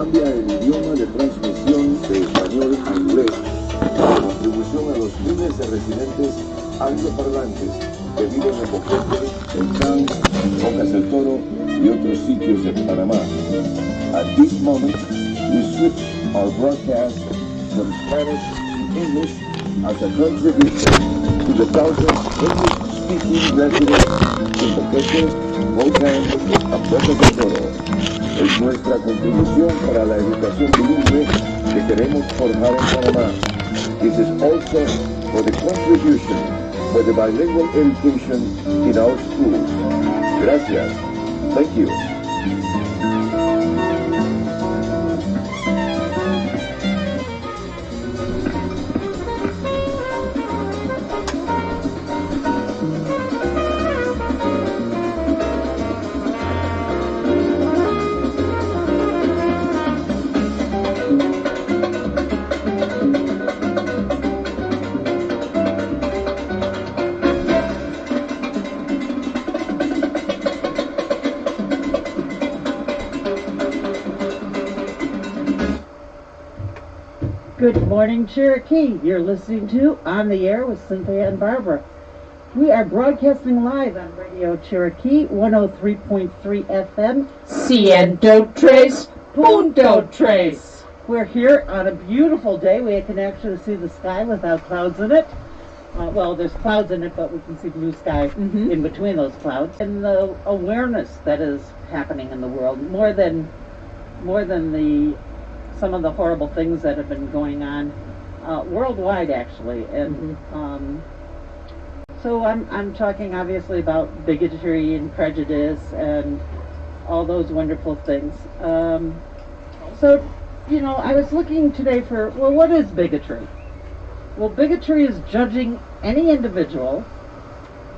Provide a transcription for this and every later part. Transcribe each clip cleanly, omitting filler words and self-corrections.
Cambia el idioma de transmisión de español a inglés, la contribución a los miles de residentes angloparlantes que viven en Boquete, El Can, Bocas del Toro y otros sitios de Panamá. At this moment, we switch our broadcast from Spanish to English as a contribution to the thousands English-speaking residents in Boquete, Volcán and Bocas del Toro. Es nuestra contribución para la educación bilingüe que queremos forjar en Panamá. This is also for the contribution for the bilingual education in our schools. Gracias. Thank you. Good morning, Cherokee. You're listening to On the Air with Cyntia and Babara. We are broadcasting live on Radio Cherokee 103.3 FM. Ciento tres punto tres. We're here on a beautiful day. We can actually see the sky without clouds in it. Well, there's clouds in it, but we can see blue sky in between those clouds. And the awareness that is happening in the world, more than some of the horrible things that have been going on worldwide, actually. And so I'm talking obviously about bigotry and prejudice and all those wonderful things. So, you know, I was looking today for, well, what is bigotry? Well, bigotry is judging any individual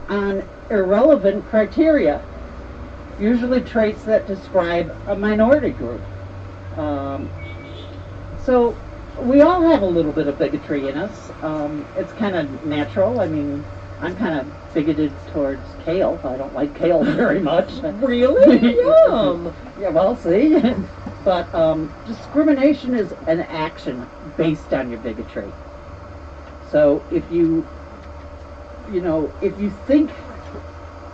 on irrelevant criteria, usually traits that describe a minority group. So we all have a little bit of bigotry in us. It's kind of natural. I mean, I'm kind of bigoted towards kale. I don't like kale very much. Really? Yum! Yeah, well, see? But discrimination is an action based on your bigotry. So if you think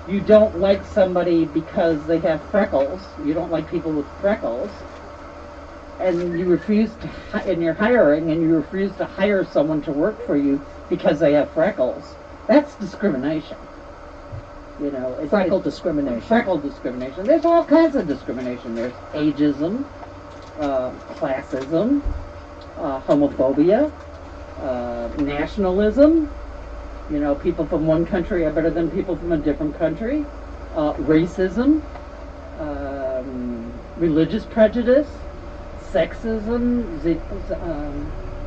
you don't like somebody because they have freckles, you don't like people with freckles, and you refuse to, and you're hiring, and you refuse to hire someone to work for you because they have freckles, that's discrimination. You know, Freckle discrimination. Freckle discrimination. There's all kinds of discrimination. There's ageism, classism, homophobia, nationalism. You know, people from one country are better than people from a different country. Racism, religious prejudice, sexism,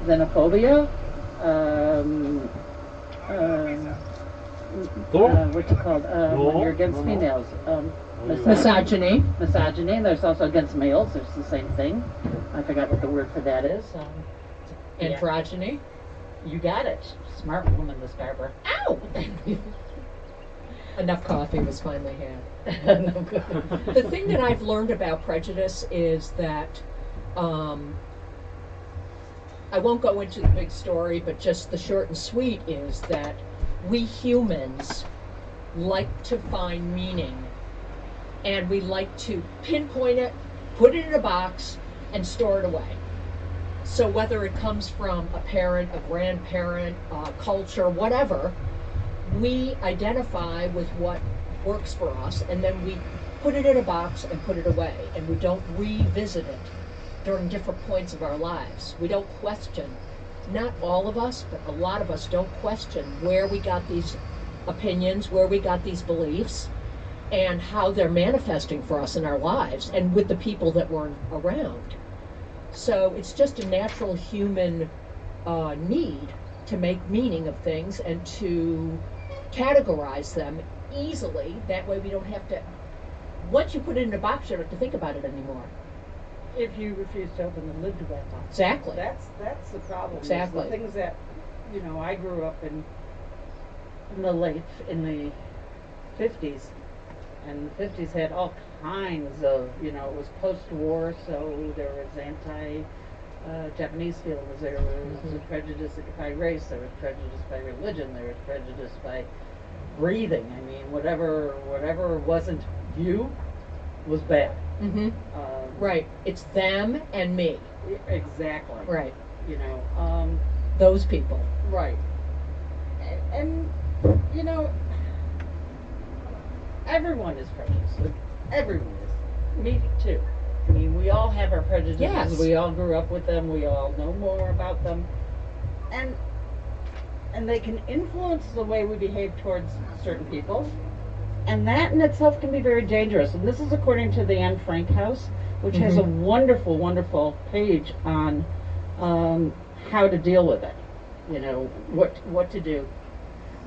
xenophobia, what's it called? When you're against females. Misogyny. Misogyny, and there's also against males. There's the same thing. I forgot what the word for that is. Androgyny. You got it. Smart woman, Miss Barbara. Ow! Enough coffee was finally had. No good. The thing that I've learned about prejudice is that I won't go into the big story, but just the short and sweet is that we humans like to find meaning, and we like to pinpoint it, put it in a box, and store it away. So whether it comes from a parent, a grandparent, culture, whatever, we identify with what works for us, and then we put it in a box and put it away, and we don't revisit it during different points of our lives. We don't question, not all of us, but a lot of us don't question where we got these opinions, where we got these beliefs, and how they're manifesting for us in our lives and with the people that we're around. So it's just a natural human need to make meaning of things and to categorize them easily. That way we don't have to, once you put it in a box, you don't have to think about it anymore. If you refuse to open the lid to that box. Exactly. That's the problem. Exactly. The things that, you know, I grew up in the 50s, and the 50s had all kinds of, it was post-war, so there was Japanese feelings, there was prejudice by race, there was prejudice by religion, there was prejudice by breathing. I mean, whatever wasn't you was bad. Mm-hmm. Right. It's them and me. Exactly. Right. Those people. Right. And everyone is prejudiced. Everyone is. Me too. I mean, we all have our prejudices. Yes. We all grew up with them. We all know more about them. And they can influence the way we behave towards certain people. And that in itself can be very dangerous. And this is according to the Anne Frank House, which has a wonderful, wonderful page on how to deal with it. What to do.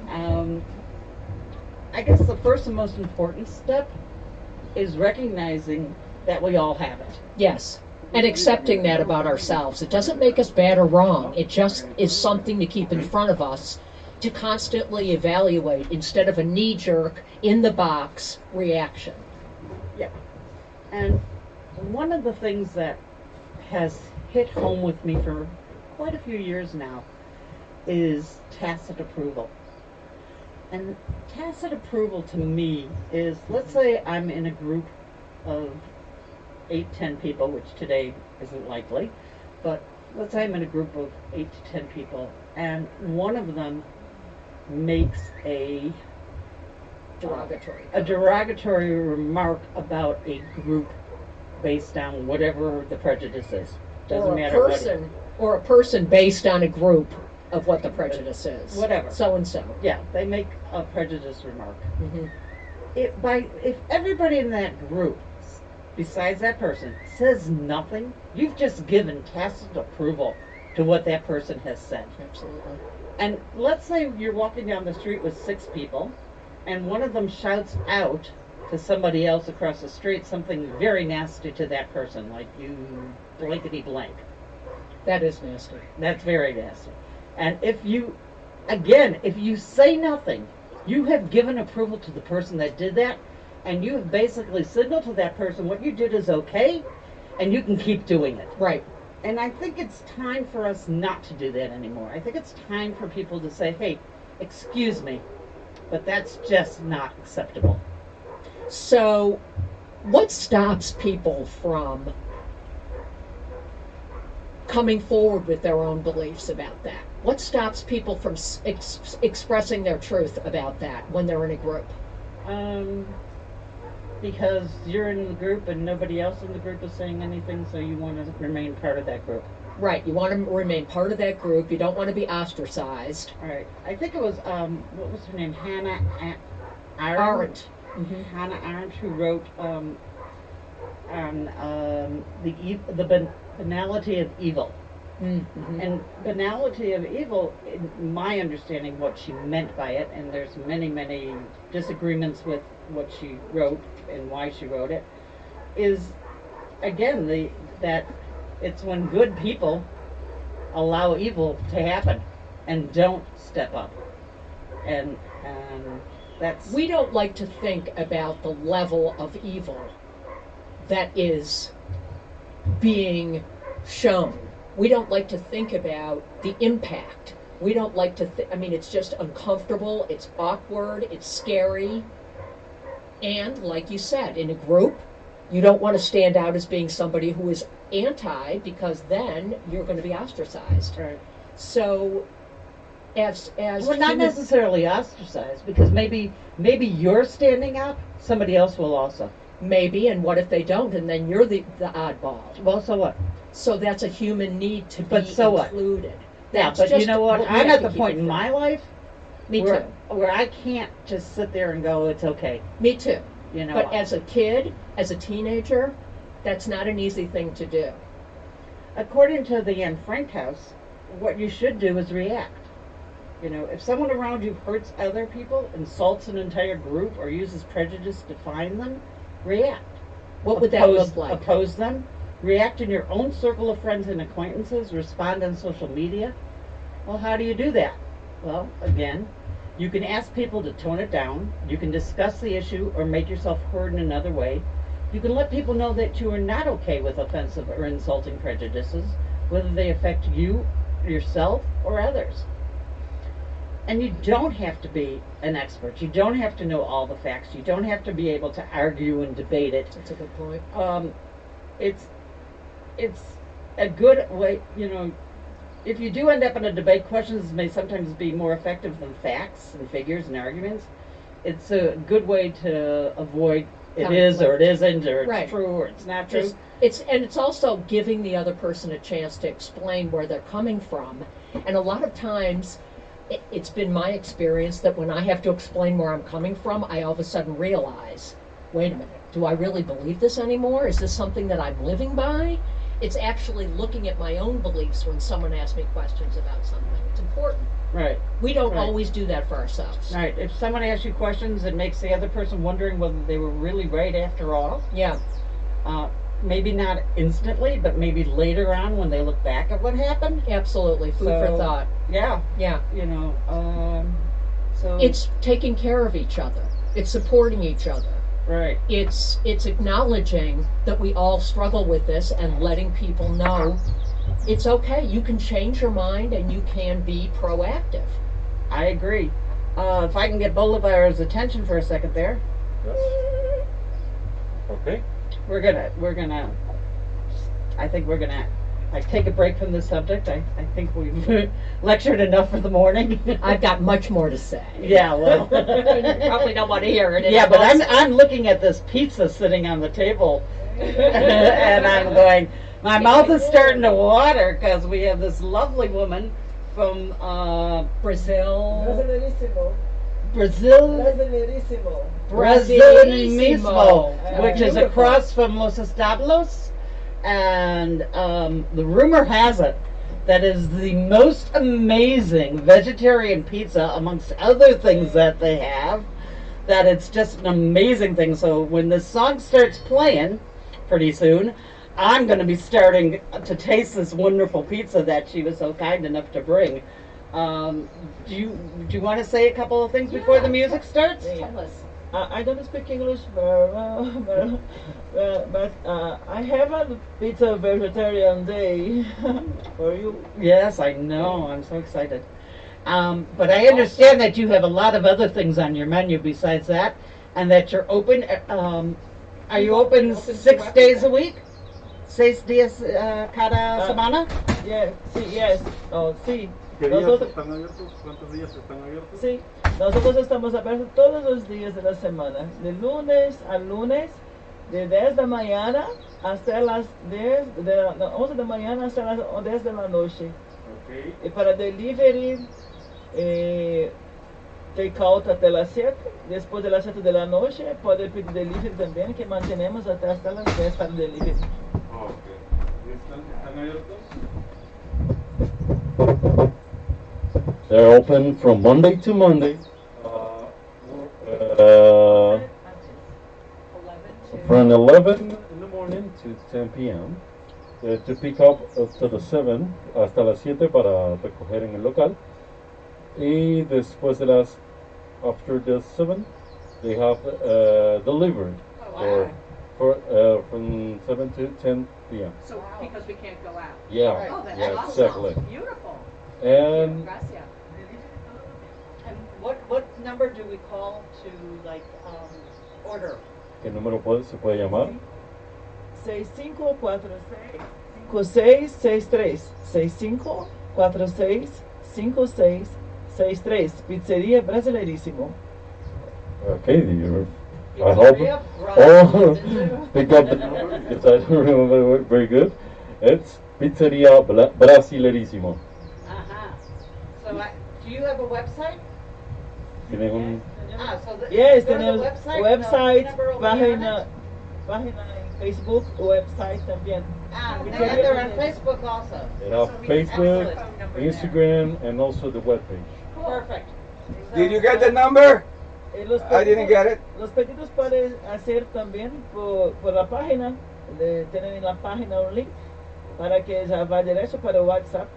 I guess the first and most important step is recognizing that we all have it. Yes. And accepting that about ourselves. It doesn't make us bad or wrong. It just is something to keep in front of us to constantly evaluate instead of a knee-jerk, in-the-box reaction. Yeah. And one of the things that has hit home with me for quite a few years now is tacit approval. And tacit approval to me is, let's say I'm in a group of 8-10 people, which today isn't likely, but let's say I'm in a group of 8 to 10 people, and one of them makes a derogatory remark about a group based on whatever the prejudice is. Doesn't matter or a person based on a group of what the prejudice is. Whatever. So and so. Yeah, they make a prejudice remark. Mm-hmm. If everybody in that group, besides that person, says nothing, you've just given tacit approval to what that person has said. Absolutely. And let's say you're walking down the street with 6 people, and one of them shouts out to somebody else across the street something very nasty to that person, like you blankety blank. That is nasty. That's very nasty. And if you say nothing, you have given approval to the person that did that, and you have basically signaled to that person what you did is okay, and you can keep doing it. Right. And I think it's time for us not to do that anymore. I think it's time for people to say, hey, excuse me, but that's just not acceptable. So, what stops people from coming forward with their own beliefs about that? What stops people from expressing their truth about that when they're in a group? Because you're in the group and nobody else in the group is saying anything, so you want to remain part of that group. Right, you want to remain part of that group. You don't want to be ostracized. All right. I think it was, what was her name? Hannah Arendt. Mm-hmm. Hannah Arendt, who wrote on the banality of evil. Mm-hmm. And banality of evil, in my understanding, what she meant by it, and there's many, many disagreements with what she wrote and why she wrote it, is, again, that it's when good people allow evil to happen and don't step up. And that's... We don't like to think about the level of evil that is being shown. We don't like to think about the impact. We don't like to it's just uncomfortable, it's awkward, it's scary. And like you said, in a group, you don't want to stand out as being somebody who is anti, because then you're going to be ostracized. Right. So as well, not necessarily ostracized, because maybe you're standing up, somebody else will also. Maybe, and what if they don't, and then you're the oddball? Well, so what? So that's a human need to be included. Yeah, but you know what? I'm at the point in my life where I can't just sit there and go, it's okay. Me too. But as a kid, as a teenager, that's not an easy thing to do. According to the Anne Frank House, what you should do is react. If someone around you hurts other people, insults an entire group, or uses prejudice to define them, react. What would that look like? Oppose them. React in your own circle of friends and acquaintances. Respond on social media. Well, how do you do that? Well, again, you can ask people to tone it down. You can discuss the issue or make yourself heard in another way. You can let people know that you are not okay with offensive or insulting prejudices, whether they affect you, yourself, or others. And you don't have to be an expert. You don't have to know all the facts. You don't have to be able to argue and debate it. That's a good point. It's a good way, you know, if you do end up in a debate, questions may sometimes be more effective than facts and figures and arguments. It's a good way to avoid it is or it isn't, or it's Right. true or it's not true. It's also giving the other person a chance to explain where they're coming from. And a lot of times, it's been my experience that when I have to explain where I'm coming from, I all of a sudden realize, wait a minute, do I really believe this anymore? Is this something that I'm living by? It's actually looking at my own beliefs when someone asks me questions about something. It's important. Right. We don't Right. always do that for ourselves. Right. If someone asks you questions, it makes the other person wondering whether they were really right after all. Yeah. Maybe not instantly, but maybe later on when they look back at what happened. Absolutely. Food for So- thought. Yeah. Yeah. You know. So It's taking care of each other. It's supporting each other. right. It's acknowledging that we all struggle with this and letting people know it's okay. You can change your mind and you can be proactive. I agree. If I can get Bolivar's attention for a second there, Yes. Okay. we're gonna. I think we're gonna. Like, take a break from this subject. I think we've lectured enough for the morning. I've got much more to say. Yeah, well, You probably don't want to hear it. yeah, but I'm looking at this pizza sitting on the table, and I'm going. My mouth is starting to water because we have this lovely woman from Brazil. Brasileirísimo. Brazil, Brasileirísimo. Brasileirísimo, which is Beautiful. across from Los Establos, and the rumor has it that is the most amazing vegetarian pizza amongst other things that they have. That it's just an amazing thing. So when this song starts playing pretty soon, I'm going to be starting to taste this wonderful pizza that she was so kind enough to bring. Do you want to say a couple of things before the music starts? Tell us. I don't speak English very well, but I have a pizza vegetarian day for you. Yes, I know. I'm so excited. But I understand that you have a lot of other things on your menu besides that, and that you're open. Are you open 6 days a week? 6 días cada semana? Yeah, sí, yes. Oh, sí. ¿Qué días Nosotros, están abiertos? ¿Cuántos días están abiertos? sí. Nosotros estamos abiertos todos los días de la semana, de lunes a lunes, de 10 de la mañana hasta las 10, de la 11 de la mañana hasta las 10 de la noche. Okay. Y para delivery, take out até las 7. Después de las 7 de la noche, puede pedir delivery también, que mantenemos hasta las 10 para delivery. Okay. ¿Están abiertos? They're open from Monday to Monday, from 11 in the morning to 10 p.m. To pick up to the 7, hasta las 7 para recoger en el local. Y después de las, after the 7, they have delivered from 7 to 10 p.m. So because we can't go out. Yeah, Oh, that's yeah, awesome. exactly. Beautiful. And Gracias. And what number do we call to order? ¿qué número se puede llamar? 6546-5663. 6546-5663. Pizzería Brasileirísimo. Okay, I hope. Oh, pick up the number because I don't remember it very good. It's Pizzeria Brasileirísimo. So do you have a website? Tienen un. Yes, go to the tenemos website, website, the number will be on it. página en Facebook, website también. And they're on Facebook also. They have Facebook, Instagram, and also the webpage. Perfect. Did you get the number? Los I didn't get it. Los pedidos pueden hacer también por la página, tienen en la página un link para que ya va derecho para WhatsApp.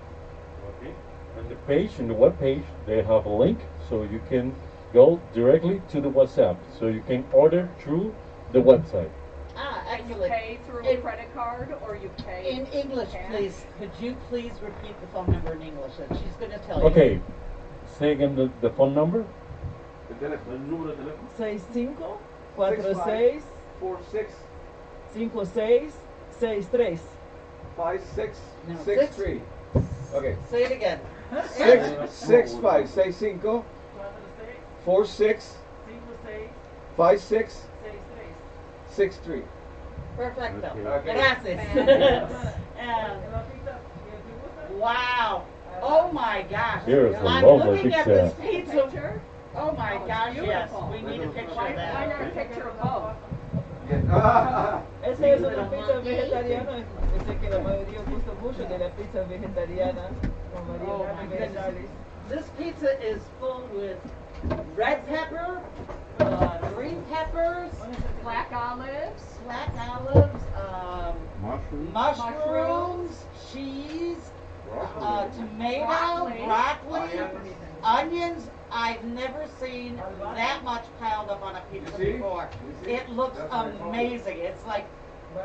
Okay. On the page, in the webpage, they have a link so you can go directly to the WhatsApp. So you can order through the website. English. You pay through a credit card or you pay In English, cash? please. Could you please repeat the phone number in English? And she's going to tell you. Okay. Say again the phone number. El teléfono. El número de teléfono. 65 46 46 56 63. 5663. Okay. Say it again. 65 65 46 56 63. Perfecto. Okay. Gracias. And, wow. Oh my gosh. Here's a I'm lovely looking at picture. this pizza. Picture? Oh my Oh, it's gosh, yes. beautiful. We need a picture Why, of why that. not a picture of both? Esa es una pizza vegetariana. Yo sé que la mayoría gusta mucho de la pizza vegetariana con Oh variedad my de goodness. vegetales. This pizza is full with red pepper, green peppers, Black olives, black olives, Mushroom. mushrooms, cheese, tomato, Broccoli. broccoli, onions. I've never seen that much piled up on a pizza You see? before. You see? It looks That's what I call it. amazing. It's like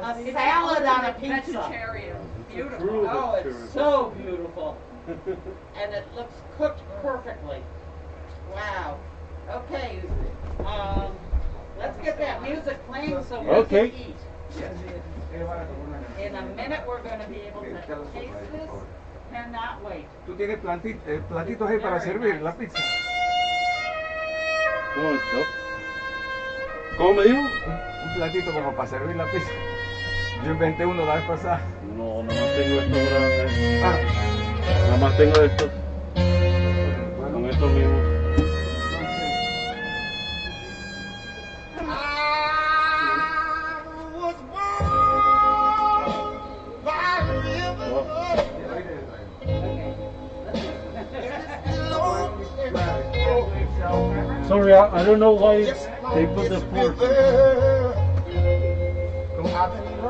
a it's salad on a ultimate pizza. vegetarian. True Beautiful. Oh, it's vegetarian. so beautiful. And it looks cooked perfectly. Wow. Okay. Let's get that music playing so we Okay. can eat. In a minute we're going to be able to taste this. Cannot wait. Tú tienes platitos ahí para servir la pizza. Un momento. ¿Cómo me dijo? Un platito como para servir la pizza. Yo inventé uno la vez pasada. No, nada más tengo estos grandes. Ah, Nada más tengo estos. Con estos mismos. Sorry, I don't know why they put the food.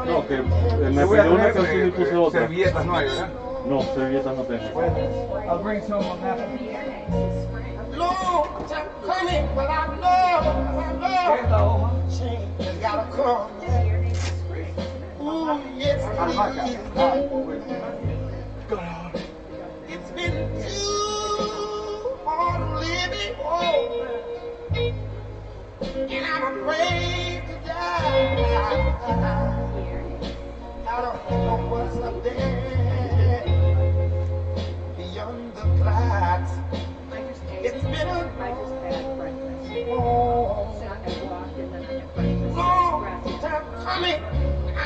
No, que me Te voy a pidió una traer, canción y puse otra. servilletas no hay, ¿verdad? No, servilletas no tengo. I'll bring some on that. Long time coming, but I know change has gotta come. Ooh, yes, Albahaca. God, it's been too hard living, oh, and I'm afraid to die. I don't know what's up there beyond the clouds. It's been a long time coming. I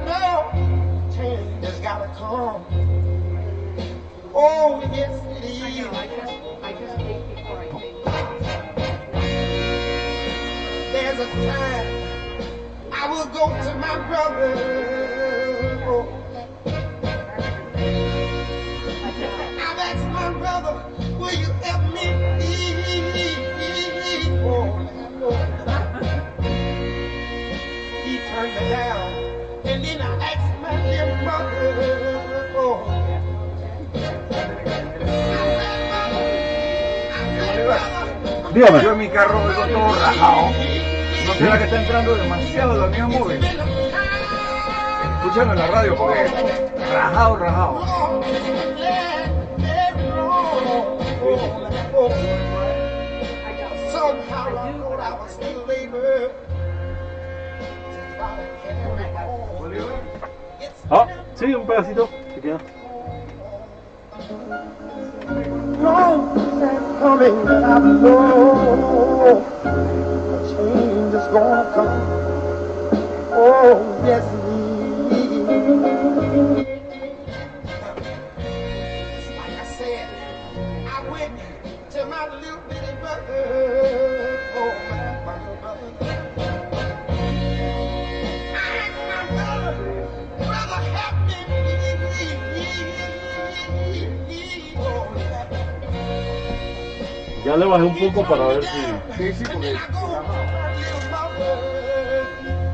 know, change has gotta come. Oh, yes, it is. I just ate before I came. There's a time I will go to my brother. Oh. I've asked my brother, will you help me? He turned me down, and then I asked my dear brother. Oh. Dígame. Yo en mi carro vengo todo rajado. ¿No será que está entrando demasiado la mía móvil? Escúchame en la radio porque rajado. Somehow I thought I was still labor. Ah, sí, un pedacito. Se queda. Long time coming, but I know a change is gonna come. Oh, yes, it is. Like I said, I went to my little bitty brother. Oh, my brother. I asked my brother, help me, oh, Ya le bajé un poco para ver si. Sí, sí, porque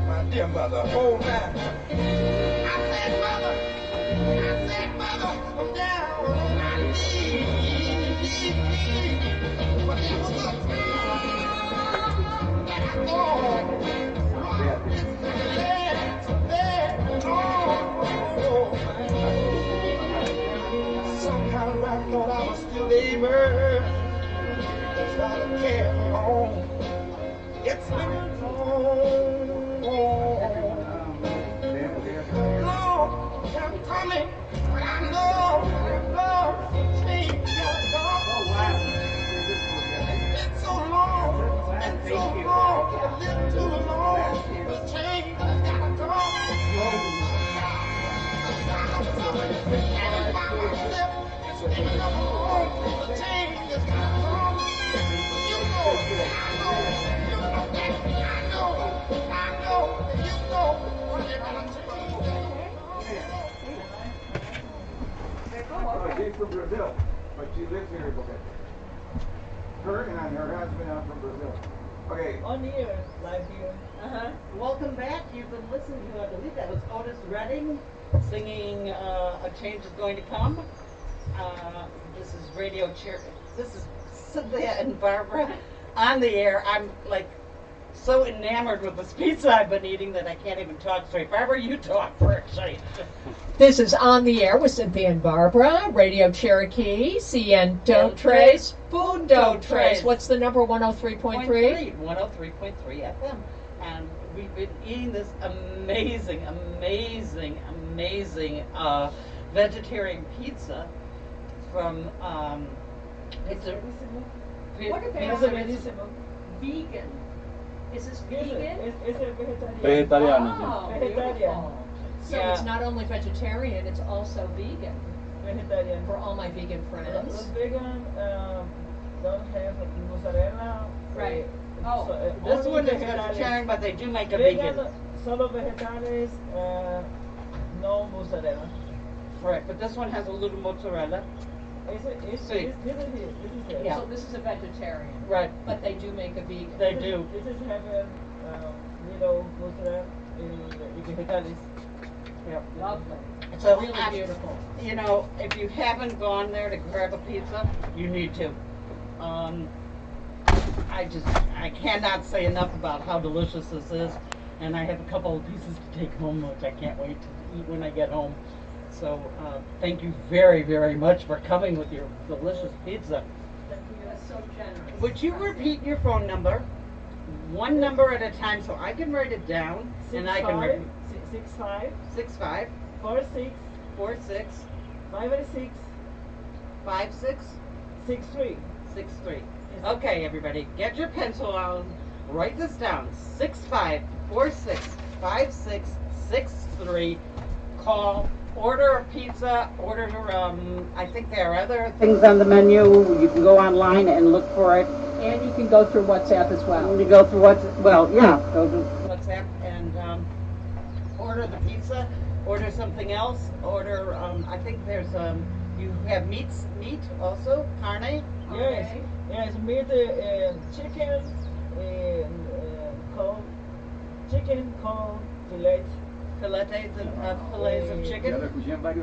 my dear mother, oh man. I said, mother, I'm down on my knees. But there was a time that I thought, baby, it's not a care home. It's been long. Long time coming, but I know change gotta come. It's so long, it's so long, I live too long. The change has gotta come. The change has gotta come. You know, I know, and you know, you gotta change. She's from Brazil, but she lives here in Boquete. Her and her husband are from Brazil. Okay. On here, live here. Welcome back. You've been listening to, I believe that was Otis Redding singing A Change is Going to Come. This is Radio Cheer. This is Cynthia and Barbara on the air. I'm like so enamored with this pizza I've been eating that I can't even talk straight. Barbara, you talk first. This is On the Air with Cynthia and Barbara, Radio Cherokee, Ciento Tres, Fundo Tres. What's the number? 103.3? 103.3 FM. And we've been eating this amazing vegetarian pizza from it's a What about it's vegan. Is this vegan? It's a vegetarian. Vegetariano, sí. Oh, Vegetarian. beautiful. So Yeah. it's not only vegetarian, it's also vegan. Vegetarian. For all my vegan Los friends. vegan don't have mozzarella. Right. Oh. This only one is vegetarian. vegetarian, but they do make a Vegan, vegan. solo vegetales, no mozzarella. Correct, but this one has a little mozzarella. This is Sí. it. Yeah. So this is a vegetarian, Right, but they do make a vegan. they do. This is have a little mozzarella in vegetales. Yeah. Lovely. It's So, really beautiful. You know, if you haven't gone there to grab a pizza, you need to. I cannot say enough about how delicious this is, and I have a couple of pieces to take home, which I can't wait to eat when I get home. So, thank you very, very much for coming with your delicious pizza. That's so generous. Would you repeat your phone number, one number at a time, so I can write it down, and I can write 65 65 46 46 56 56 63. 63. Okay, everybody, get your pencil out. Write this down. 65 46 56 63. Call. Order a pizza. Order. I think there are other things on the menu. You can go online and look for it. And you can go through WhatsApp as well. You go through WhatsApp. Well, yeah, go to WhatsApp and order the pizza. Order something else. Order. I think there's you have meat also, carne. Yes, yes, meat, chicken, cold fillet. Fillets of chicken. Ya lo escuché en varios